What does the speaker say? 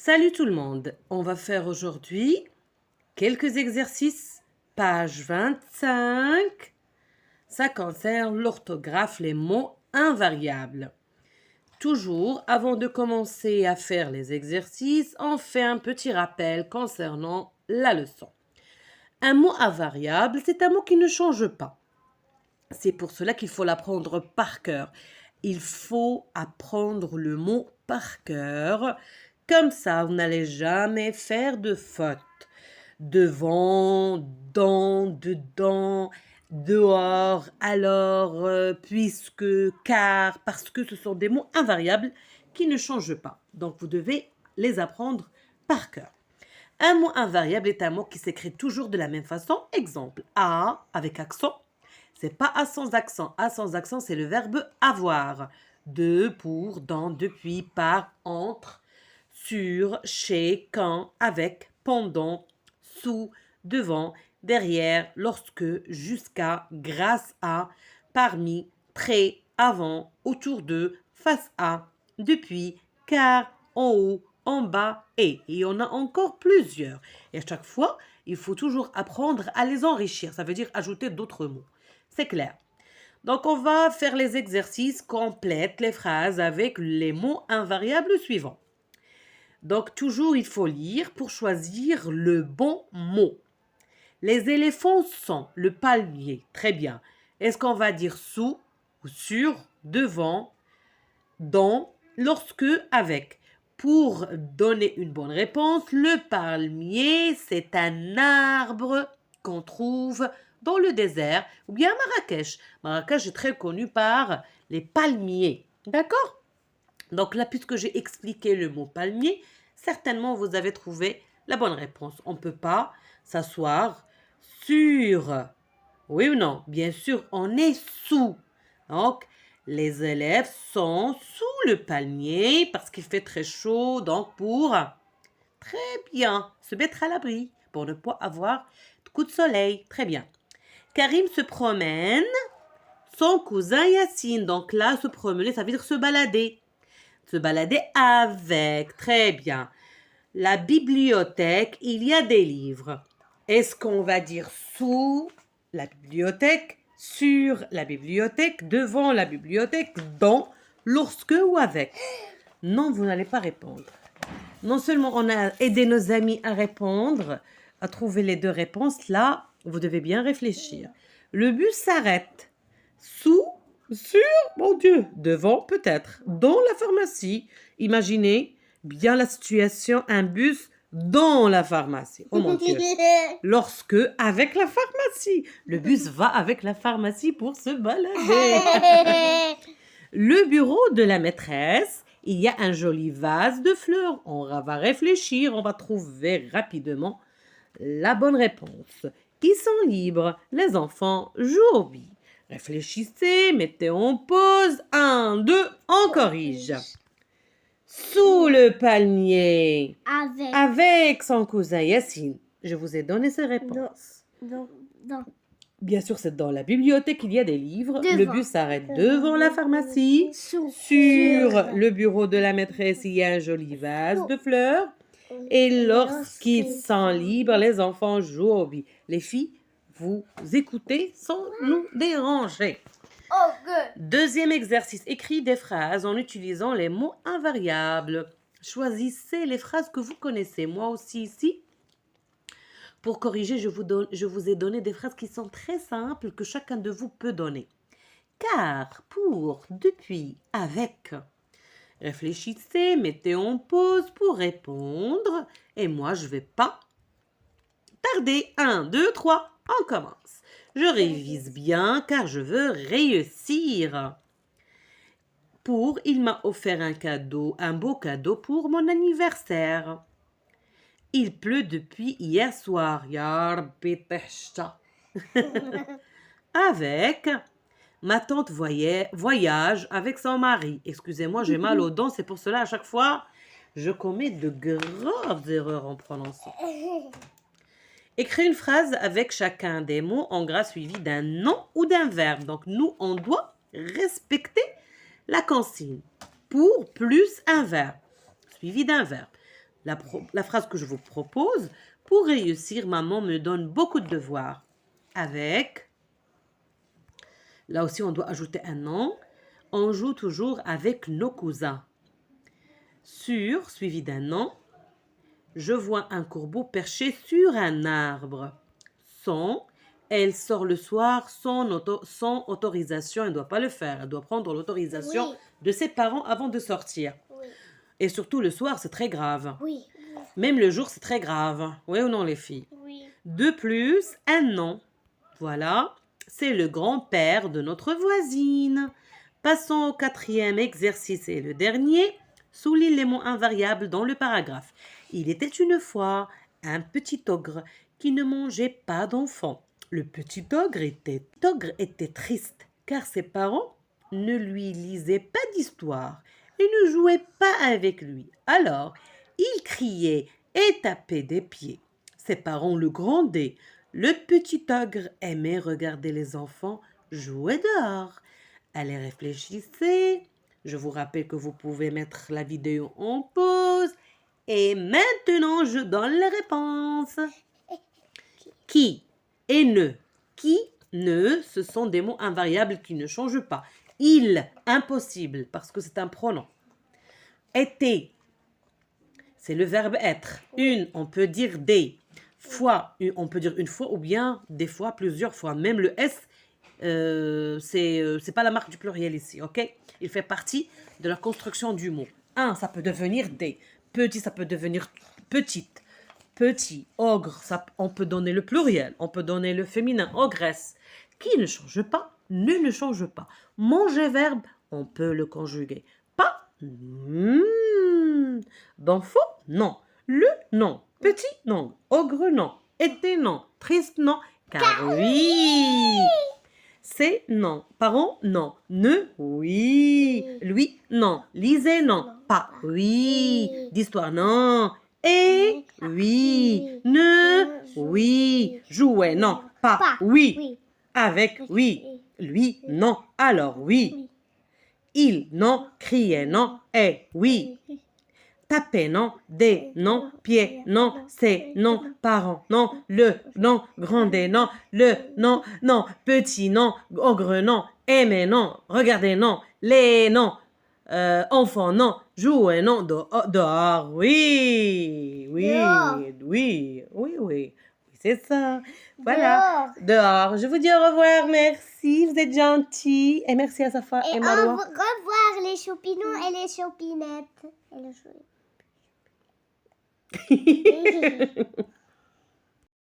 Salut tout le monde, on va faire aujourd'hui quelques exercices, page 25. Ça concerne l'orthographe, les mots invariables. Toujours, avant de commencer à faire les exercices, on fait un petit rappel concernant la leçon. Un mot invariable, c'est un mot qui ne change pas. C'est pour cela qu'il faut l'apprendre par cœur. Il faut apprendre le mot par cœur. Comme ça, vous n'allez jamais faire de faute. Devant, dans, dedans, dehors, alors, puisque, car, parce que ce sont des mots invariables qui ne changent pas. Donc, vous devez les apprendre par cœur. Un mot invariable est un mot qui s'écrit toujours de la même façon. Exemple, a avec accent. C'est pas a sans accent. A sans accent, c'est le verbe avoir. De, pour, dans, depuis, par, entre, sur, chez, quand, avec, pendant, sous, devant, derrière, lorsque, jusqu'à, grâce à, parmi, près, avant, autour de, face à, depuis, car, en haut, en bas et il y en a encore plusieurs. Et à chaque fois, il faut toujours apprendre à les enrichir. Ça veut dire ajouter d'autres mots. C'est clair. Donc, on va faire les exercices, complète les phrases avec les mots invariables suivants. Donc, toujours, il faut lire pour choisir le bon mot. Les éléphants sont le palmier. Très bien. Est-ce qu'on va dire sous ou sur, devant, dans, lorsque, avec? Pour donner une bonne réponse, le palmier, c'est un arbre qu'on trouve dans le désert ou bien à Marrakech. Marrakech est très connu par les palmiers. D'accord? Donc là, puisque j'ai expliqué le mot palmier, certainement vous avez trouvé la bonne réponse. On ne peut pas s'asseoir sur. Oui ou non? Bien sûr, on est sous. Donc, les élèves sont sous le palmier parce qu'il fait très chaud, donc pour très bien se mettre à l'abri, pour ne pas avoir de coups de soleil. Très bien. Karim se promène, son cousin Yacine. Donc là, se promener, ça veut dire se balader. Se balader avec. Très bien. La bibliothèque, il y a des livres. Est-ce qu'on va dire sous la bibliothèque, sur la bibliothèque, devant la bibliothèque, dans, lorsque ou avec? Non, vous n'allez pas répondre. Non seulement on a aidé nos amis à répondre, à trouver les deux réponses, là, vous devez bien réfléchir. Le bus s'arrête. Sous, sur, mon Dieu, devant peut-être, dans la pharmacie. Imaginez bien la situation, un bus dans la pharmacie. Oh mon Dieu. Lorsque, avec la pharmacie. Le bus va avec la pharmacie pour se balader. Le bureau de la maîtresse, il y a un joli vase de fleurs. On va réfléchir, on va trouver rapidement la bonne réponse. Ils sont libres, les enfants jouent au billes. Réfléchissez, mettez en pause. 1, 2, on corrige. Sous le palmier. Avec son cousin Yacine. Je vous ai donné ces réponses. Non. Bien sûr, c'est dans la bibliothèque, il y a des livres. Devant. Le bus s'arrête devant la pharmacie. Sur le bureau de la maîtresse, il y a un joli vase de fleurs. Et lorsqu'ils sont libres, les enfants jouent au billes. Les filles, vous écoutez sans nous déranger. Oh, good. Deuxième exercice, écrit des phrases en utilisant les mots invariables. Choisissez les phrases que vous connaissez. Moi aussi ici, pour corriger, je vous ai donné des phrases qui sont très simples que chacun de vous peut donner. Car, pour, depuis, avec. Réfléchissez, mettez en pause pour répondre. Et moi, je ne vais pas tarder. 1, 2, 3, on commence. Je révise bien car je veux réussir. Pour, il m'a offert un cadeau, un beau cadeau pour mon anniversaire. Il pleut depuis hier soir. Ya Rabbi tahta. Avec, ma tante voyage avec son mari. Excusez-moi, j'ai mal aux dents, c'est pour cela à chaque fois, je commets de graves erreurs en prononçant. Écrire une phrase avec chacun des mots en gras suivi d'un nom ou d'un verbe. Donc, nous, on doit respecter la consigne. Pour plus un verbe, suivi d'un verbe. La phrase que je vous propose, pour réussir, maman me donne beaucoup de devoirs. Avec, là aussi on doit ajouter un nom. On joue toujours avec nos cousins. Sur, suivi d'un nom. Je vois un corbeau perché sur un arbre. Sans, elle sort le soir sans autorisation. Elle ne doit pas le faire. Elle doit prendre l'autorisation Oui. de ses parents avant de sortir. Oui. Et surtout le soir, c'est très grave. Oui. Même le jour, c'est très grave. Oui ou non, les filles? Oui. De plus, un nom. Voilà, c'est le grand-père de notre voisine. Passons au 4e exercice et le dernier. Souligne les mots invariables dans le paragraphe. Il était une fois un petit ogre qui ne mangeait pas d'enfants. Le petit ogre était triste car ses parents ne lui lisaient pas d'histoire et ne jouaient pas avec lui. Alors, il criait et tapait des pieds. Ses parents le grondaient. Le petit ogre aimait regarder les enfants jouer dehors. Allez, réfléchissez. Je vous rappelle que vous pouvez mettre la vidéo en pause. Et maintenant, je donne les réponses. Qui et ne. Qui, ne, ce sont des mots invariables qui ne changent pas. Il, impossible, parce que c'est un pronom. Était, c'est le verbe être. Une, on peut dire des. Fois, on peut dire une fois ou bien des fois, plusieurs fois. Même le S, c'est pas la marque du pluriel ici, ok? Il fait partie de la construction du mot. Un, ça peut devenir des. Petit, ça peut devenir petite. Petit, ogre, on peut donner le pluriel. On peut donner le féminin, ogresse. Qui ne change pas, ne change pas. Manger verbe, on peut le conjuguer. Pas, d'enfant, non. Le, non. Petit, non. Ogre, non. Été, non. Triste, non. Car oui. C'est non. Parents, non. Ne, oui. Lui, non. Lisez, non. Pas, oui. D'histoire, non. Et, oui. Ne, oui. Jouer, non. Pas, oui. Avec, oui. Lui, non. Alors, oui. Il, non. Crier, non. Et, oui. Taper, non. Des, non. Pied, non. C'est, non. Parents, non. Le, non. Grandet, non. Le, non. Non. Petit, non. Ogre, non. Aimer, non. Regarder, non. Les, non. Enfant, non. Jouer, non. Dehors, oui. Oui. Dehors. Oui. Oui, oui. C'est ça. Voilà. Dehors. Je vous dis au revoir. Merci. Vous êtes gentils. Et merci à Safa et Et au Marois. revoir les chopinons et les chopinettes. Et le